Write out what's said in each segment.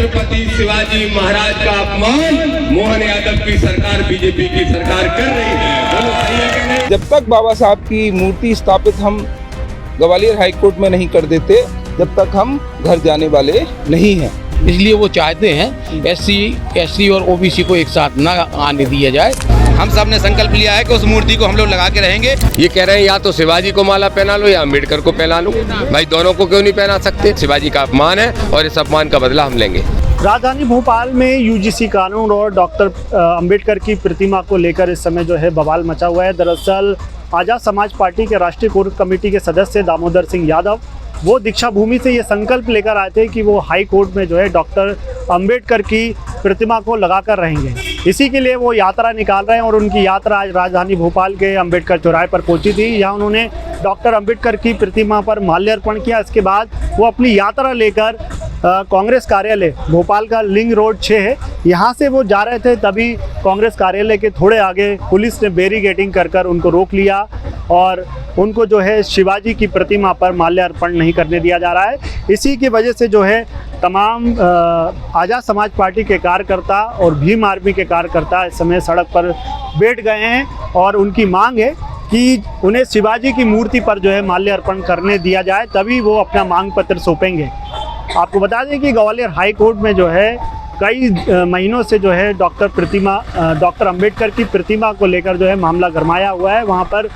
छत्रपति शिवाजी महाराज का अपमान मोहन यादव की सरकार, बीजेपी की सरकार कर रही है। जब तक बाबा साहब की मूर्ति स्थापित हम ग्वालियर हाई कोर्ट में नहीं कर देते, जब तक हम घर जाने वाले नहीं हैं। इसलिए वो चाहते हैं एससी और ओबीसी को एक साथ ना आने दिया जाए। हम सब ने संकल्प लिया है कि उस मूर्ति को हम लोग लगा के रहेंगे। ये कह रहे हैं या तो शिवाजी को माला पहना लो या अम्बेडकर को पहना लो, भाई दोनों को क्यों नहीं पहना सकते? शिवाजी का अपमान है और इस अपमान का बदला हम लेंगे। राजधानी भोपाल में यूजीसी कानून और डॉक्टर अंबेडकर की प्रतिमा को लेकर इस समय जो है बवाल मचा हुआ है। दरअसल आजाद समाज पार्टी के राष्ट्रीय कोर कमेटी के सदस्य दामोदर सिंह यादव वो दीक्षा भूमि से ये संकल्प लेकर आए थे कि वो हाई कोर्ट में जो है डॉक्टर अंबेडकर की प्रतिमा को लगाकर रहेंगे। इसी के लिए वो यात्रा निकाल रहे हैं और उनकी यात्रा आज राजधानी भोपाल के अंबेडकर चौराहे पर पहुंची थी। यहाँ उन्होंने डॉक्टर अंबेडकर की प्रतिमा पर माल्यार्पण किया। इसके बाद वो अपनी यात्रा लेकर कांग्रेस कार्यालय भोपाल का लिंग रोड 6 है, यहाँ से वो जा रहे थे। तभी कांग्रेस कार्यालय के थोड़े आगे पुलिस ने बैरिकेडिंग कर उनको रोक लिया और उनको जो है शिवाजी की प्रतिमा पर माल्यार्पण नहीं करने दिया जा रहा है। इसी की वजह से जो है तमाम आजाद समाज पार्टी के कार्यकर्ता और भीम आर्मी के कार्यकर्ता इस समय सड़क पर बैठ गए हैं और उनकी मांग है कि उन्हें शिवाजी की मूर्ति पर जो है माल्यार्पण करने दिया जाए, तभी वो अपना मांग पत्र सौंपेंगे। आपको बता दें कि ग्वालियर हाई कोर्ट में जो है कई महीनों से जो है डॉक्टर अंबेडकर की प्रतिमा को लेकर जो है मामला गरमाया हुआ है। वहाँ पर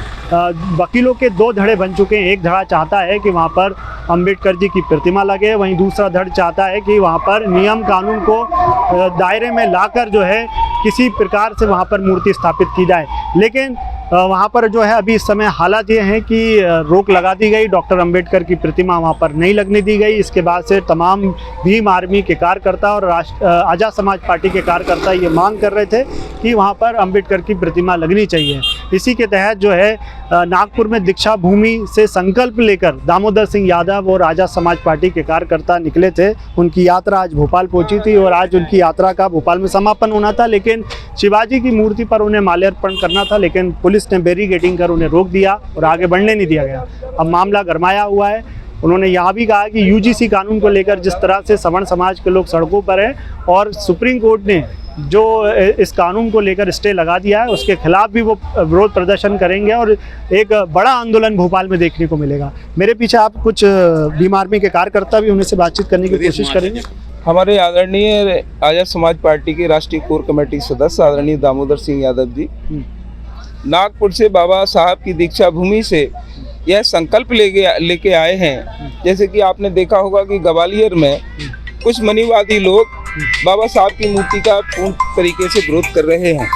वकीलों के 2 धड़े बन चुके हैं। एक धड़ा चाहता है कि वहाँ पर अंबेडकर जी की प्रतिमा लगे, वहीं दूसरा धड़ चाहता है कि वहाँ पर नियम कानून को दायरे में लाकर जो है किसी प्रकार से वहाँ पर मूर्ति स्थापित की जाए। लेकिन वहाँ पर जो है अभी इस समय हालात ये हैं कि रोक लगा दी गई, डॉक्टर अंबेडकर की प्रतिमा वहाँ पर नहीं लगने दी गई। इसके बाद से तमाम भीम आर्मी के कार्यकर्ता और आजाद समाज पार्टी के कार्यकर्ता ये मांग कर रहे थे कि वहाँ पर अंबेडकर की प्रतिमा लगनी चाहिए। इसी के तहत जो है नागपुर में दीक्षा भूमि से संकल्प लेकर दामोदर सिंह यादव और आजाद समाज पार्टी के कार्यकर्ता निकले थे। उनकी यात्रा आज भोपाल पहुंची थी और आज उनकी यात्रा का भोपाल में समापन होना था, लेकिन शिवाजी की मूर्ति पर उन्हें माल्यार्पण करना था, लेकिन पुलिस ने बैरिकेडिंग कर उन्हें रोक दिया और आगे बढ़ने नहीं दिया गया। अब मामला गरमाया हुआ है। उन्होंने यहाँ भी कहा कि यूजीसी कानून को लेकर जिस तरह से सवर्ण समाज के लोग सड़कों पर हैं और सुप्रीम कोर्ट ने जो इस कानून को लेकर स्टे लगा दिया है, उसके खिलाफ भी वो विरोध प्रदर्शन करेंगे और एक बड़ा आंदोलन भोपाल में देखने को मिलेगा। मेरे पीछे आप कुछ भीम आर्मी के कार्यकर्ता भी उनसे बातचीत करने की कोशिश करेंगे। हमारे आदरणीय आजाद समाज पार्टी के राष्ट्रीय कोर कमेटी सदस्य आदरणीय दामोदर सिंह यादव जी नागपुर से बाबा साहब की दीक्षा भूमि से यह संकल्प लेके आए हैं। जैसे कि आपने देखा होगा कि ग्वालियर में कुछ मनीवादी लोग बाबा साहब की मूर्ति का पूर्ण तरीके से विरोध कर रहे हैं।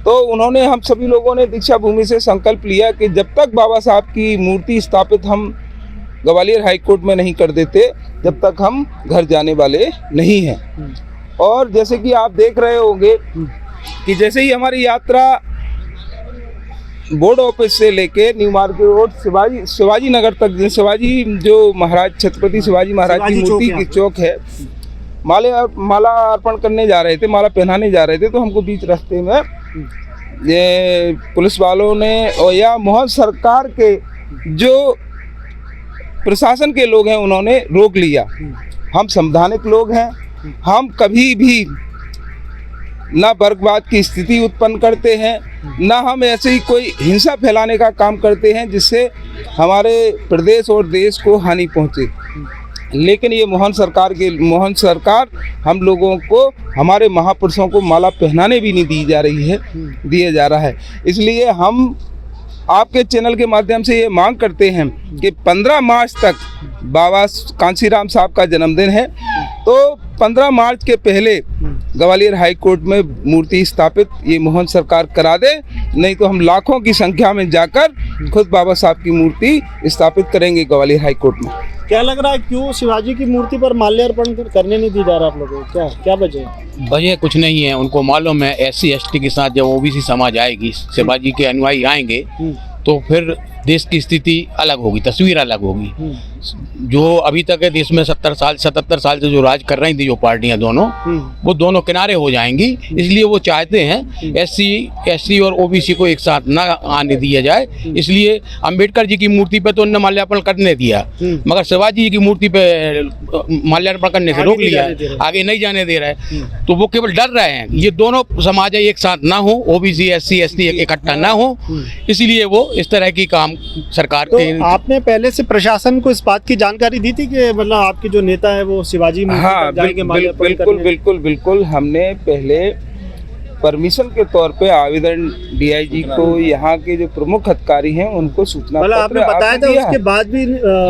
तो उन्होंने, हम सभी लोगों ने दीक्षा भूमि से संकल्प लिया कि जब तक बाबा साहब की मूर्ति स्थापित हम ग्वालियर हाई कोर्ट में नहीं कर देते, जब तक हम घर जाने वाले नहीं हैं। और जैसे कि आप देख रहे होंगे कि जैसे ही हमारी यात्रा बोर्ड ऑफिस से लेके new market road Shivaji Nagar तक, शिवाजी जो महाराज छत्रपति शिवाजी महाराज की मूर्ति की चौक है, माला अर्पण करने जा रहे थे, माला पहनाने जा रहे थे, तो हमको बीच रास्ते में ये पुलिस वालों ने और या मोहन सरकार के जो प्रशासन के लोग हैं उन्होंने रोक लिया। हम संवैधानिक लोग हैं, हम कभी भी ना वर्गवाद की स्थिति उत्पन्न करते हैं, ना हम ऐसे ही कोई हिंसा फैलाने का काम करते हैं जिससे हमारे प्रदेश और देश को हानि पहुंचे। लेकिन ये मोहन सरकार हम लोगों को, हमारे महापुरुषों को माला पहनाने भी नहीं दिया जा रहा है। इसलिए हम आपके चैनल के माध्यम से ये मांग करते हैं कि 15 मार्च तक बाबा कांशीराम साहब का जन्मदिन है, तो 15 मार्च के पहले ग्वालियर हाई कोर्ट में मूर्ति स्थापित ये मोहन सरकार करा दे, नहीं तो हम लाखों की संख्या में जाकर खुद बाबा साहब की मूर्ति स्थापित करेंगे ग्वालियर हाई कोर्ट में। क्या लग रहा है, क्यों शिवाजी की मूर्ति पर माल्यार्पण करने नहीं दी जा रहा आप लोगों को? क्या वजह? वजह कुछ नहीं है, उनको मालूम है SC ST के साथ जब ओबीसी समाज आएगी, शिवाजी के अनुयायी आएंगे तो फिर देश की स्थिति अलग होगी, तस्वीर अलग होगी। जो अभी तक है देश में 70 साल 77 साल से जो राज कर रही थी जो पार्टियां दोनों, वो दोनों किनारे हो जाएंगी। इसलिए वो चाहते हैं एससी और ओबीसी को एक साथ ना आने दिया जाए। इसलिए अंबेडकर जी की मूर्ति पे तो उन्होंने माल्यार्पण करने दिया, मगर शिवाजी जी की मूर्ति पे माल्यार्पण करने से रोक लिया, आगे नहीं जाने दे रहा है। तो वो केवल डर रहे हैं ये दोनों समाज एक साथ ना हो, ओबीसी एससी एसटी इकट्ठा ना हो, इसलिए वो इस तरह की काम सरकार तो के। आपने पहले से प्रशासन को इस बात की जानकारी दी थी कि मतलब आपके जो नेता है वो शिवाजी मूर्ति हाँ पर जाएंगे माल्यार्पण बिल्कुल करने? बिल्कुल बिल्कुल। हमने पहले परमिशन के तौर पे आवेदन डीआईजी को, यहाँ के जो प्रमुख अधिकारी हैं उनको सूचना मतलब आपने बताया था, उसके बाद भी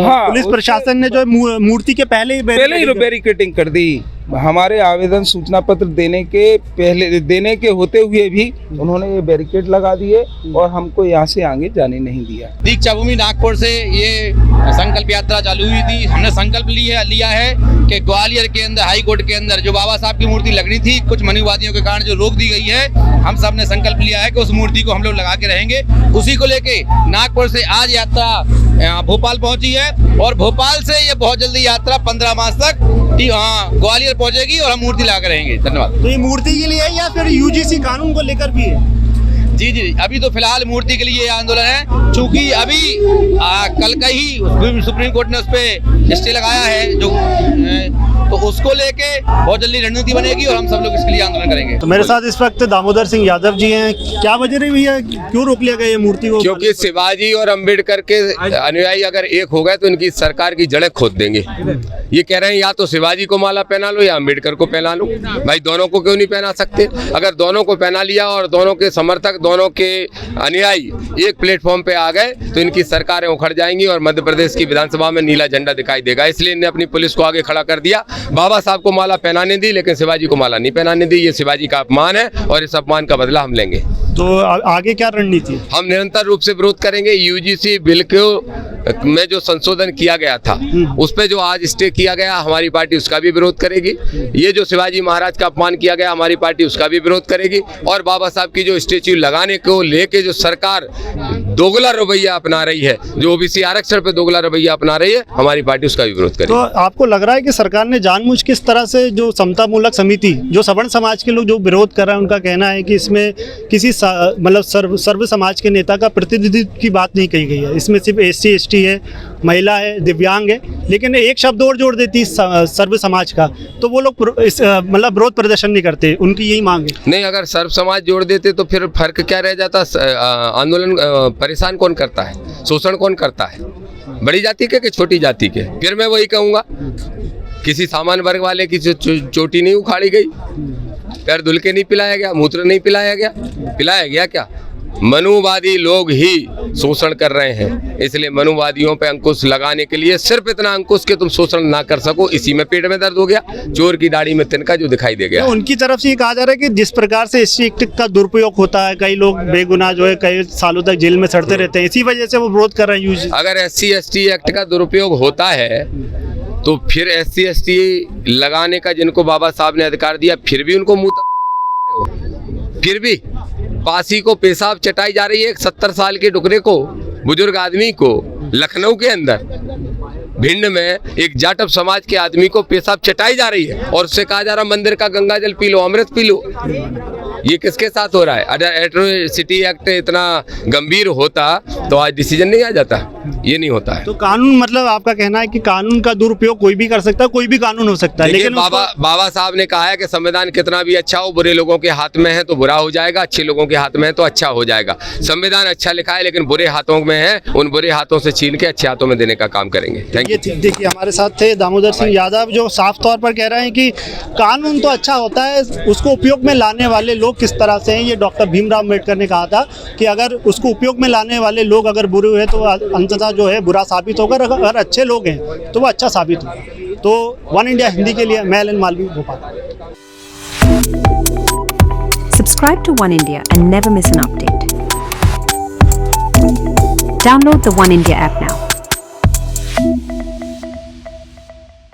हाँ, पुलिस प्रशासन ने जो मूर्ति के पहले ही बैरिकेडिंग कर दी। हमारे आवेदन सूचना पत्र देने के होते हुए भी उन्होंने ये बैरिकेड लगा दिए और हमको यहाँ से आगे जाने नहीं दिया। दीक्षा भूमि नागपुर से ये संकल्प यात्रा चालू हुई थी। हमने संकल्प लिया है कि ग्वालियर के अंदर हाई कोर्ट के अंदर जो बाबा साहब की मूर्ति लगनी थी, कुछ मनुवादियों के कारण जो रोक दी गई है, हम सब ने संकल्प लिया है कि उस मूर्ति को हम लोग लगा के रहेंगे। उसी को लेके नागपुर से आज यात्रा भोपाल पहुंची है और भोपाल से ये बहुत जल्दी यात्रा 15 मार्च तक ग्वालियर पहुंचेगी और हम मूर्ति लगा के रहेंगे। धन्यवाद। तो ये मूर्ति के लिए है या फिर यूजीसी कानून को लेकर भी है? जी, अभी तो फिलहाल मूर्ति के लिए ये आंदोलन है, चूंकि अभी कल का ही सुप्रीम कोर्ट ने उस पर स्टे लगाया है जो तो उसको लेके बहुत जल्दी रणनीति बनेगी और हम सब लोग इसके लिए आंदोलन करेंगे। तो मेरे साथ इस वक्त दामोदर सिंह यादव जी हैं। क्या वजह रही भैया, क्यों रोक लिया गया ये मूर्ति को? क्योंकि शिवाजी और अंबेडकर के अनुयायी अगर एक हो गए तो इनकी सरकार की जड़ें खोद देंगे। ये कह रहे हैं या तो शिवाजी को माला पहना लो या अंबेडकर को पहना लो। भाई दोनों को क्यों नहीं पहना सकते? अगर दोनों को पहना लिया और दोनों के समर्थक, दोनों के अनुयायी एक प्लेटफॉर्म पे आ गए तो इनकी सरकारें उखड़ जाएंगी और मध्य प्रदेश की विधानसभा में नीला झंडा दिखाई देगा। इसलिए इन्हें अपनी पुलिस को आगे खड़ा कर दिया। बाबा साहब को माला पहनाने दी लेकिन शिवाजी को माला नहीं पहनाने दी। ये शिवाजी का अपमान है और इस अपमान का बदला हम लेंगे। तो आगे क्या रणनीति? हम निरंतर रूप से विरोध करेंगे। यूजीसी बिल में जो संशोधन किया गया था उस पे जो आज स्टे किया गया, हमारी पार्टी उसका भी विरोध करेगी। ये जो शिवाजी महाराज का अपमान किया गया, हमारी पार्टी उसका भी विरोध करेगी। और बाबा साहब की जो स्टेच्यू लगाने को लेके जो सरकार दोगला रवैया अपना रही है, जो ओबीसी आरक्षण पे दोगला रवैया अपना रही है, हमारी पार्टी उसका भी विरोध करेगी। तो आपको लग रहा है कि सरकार ने जानबूझ किस तरह से जो समतामूलक समिति, जो सवर्ण समाज के लोग जो विरोध कर रहे हैं, उनका कहना है कि इसमें किसी मतलब सर्व समाज के नेता का प्रतिनिधित्व की बात नहीं कही गई है, इसमें सिर्फ एससी एसटी है, महिला है, दिव्यांग है, लेकिन एक शब्द और जोड़ देती सर्व समाज का, तो वो लोग मतलब विरोध प्रदर्शन नहीं करते। उनकी यही मांग है। नहीं, अगर सर्व समाज जोड़ देते तो फिर फर्क क्या रह जाता? आंदोलन परेशान कौन करता है, शोषण कौन करता है? बड़ी जाति के कि छोटी जाति के? फिर मैं वही कहूँगा, किसी सामान्य वर्ग वाले की चोटी नहीं उखाड़ी गई, पैर धुल के नहीं पिलाया गया, मूत्र नहीं पिलाया गया। पिलाया गया क्या? मनुवादी लोग ही शोषण कर रहे हैं। इसलिए मनुवादियों पे अंकुश लगाने के लिए सिर्फ इतना अंकुश कि तुम शोषण ना कर सको, इसी में पेट में दर्द हो गया। चोर की दाढ़ी में तिनका जो दिखाई दे गया। तो उनकी तरफ से ये कहा जा रहा है कि जिस प्रकार से एससी एक्ट का दुरुपयोग होता है, कई लोग बेगुनाह जो है कई सालों तक जेल में सड़ते रहते हैं, इसी वजह से वो विरोध कर रहे हैं। अगर एससी एसटी एक्ट का दुरुपयोग होता है तो फिर एससी एसटी लगाने का जिनको बाबा साहब ने अधिकार दिया, फिर भी उनको मुंह फिर भी पासी को पेशाब चटाई जा रही है। एक 70 साल के डुकरे को, बुजुर्ग आदमी को, लखनऊ के अंदर भिंड में एक जाटव समाज के आदमी को पेशाब चटाई जा रही है और उससे कहा जा रहा मंदिर का गंगा जल पी लो, अमृत पी लो। ये किसके साथ हो रहा है? अगर एट्रोसिटी एक्ट इतना गंभीर होता तो आज डिसीजन नहीं आ जाता। ये नहीं होता है। तो कानून, मतलब आपका कहना है कि कानून का दुरुपयोग कोई भी कर सकता है, कोई भी कानून हो सकता है, लेकिन बाबा साहब ने कहा है कि संविधान कितना भी अच्छा हो, बुरे लोगों के हाथ में है तो बुरा हो जाएगा, अच्छे लोगों के हाथ में है तो अच्छा हो जाएगा। संविधान अच्छा लिखा है लेकिन बुरे हाथों में है, उन बुरे हाथों से छीन के अच्छे हाथों में देने का काम करेंगे। Thank you. देखिए, हमारे साथ थे दामोदर सिंह यादव, जो साफ तौर पर कह रहे हैं कि कानून तो अच्छा होता है, उसको उपयोग में लाने वाले लोग किस तरह से हैं। ये डॉक्टर भीमराव अम्बेडकर ने कहा था कि अगर उसको उपयोग में लाने वाले लोग अगर बुरे हुए तो अंततः जो है बुरा साबित होगा, अगर अच्छे लोग हैं तो वो अच्छा साबित होगा। तो वन इंडिया हिंदी के लिए मैं Alan Malvi, Bhopal. Subscribe to One India and never miss an update. Download the One India app now.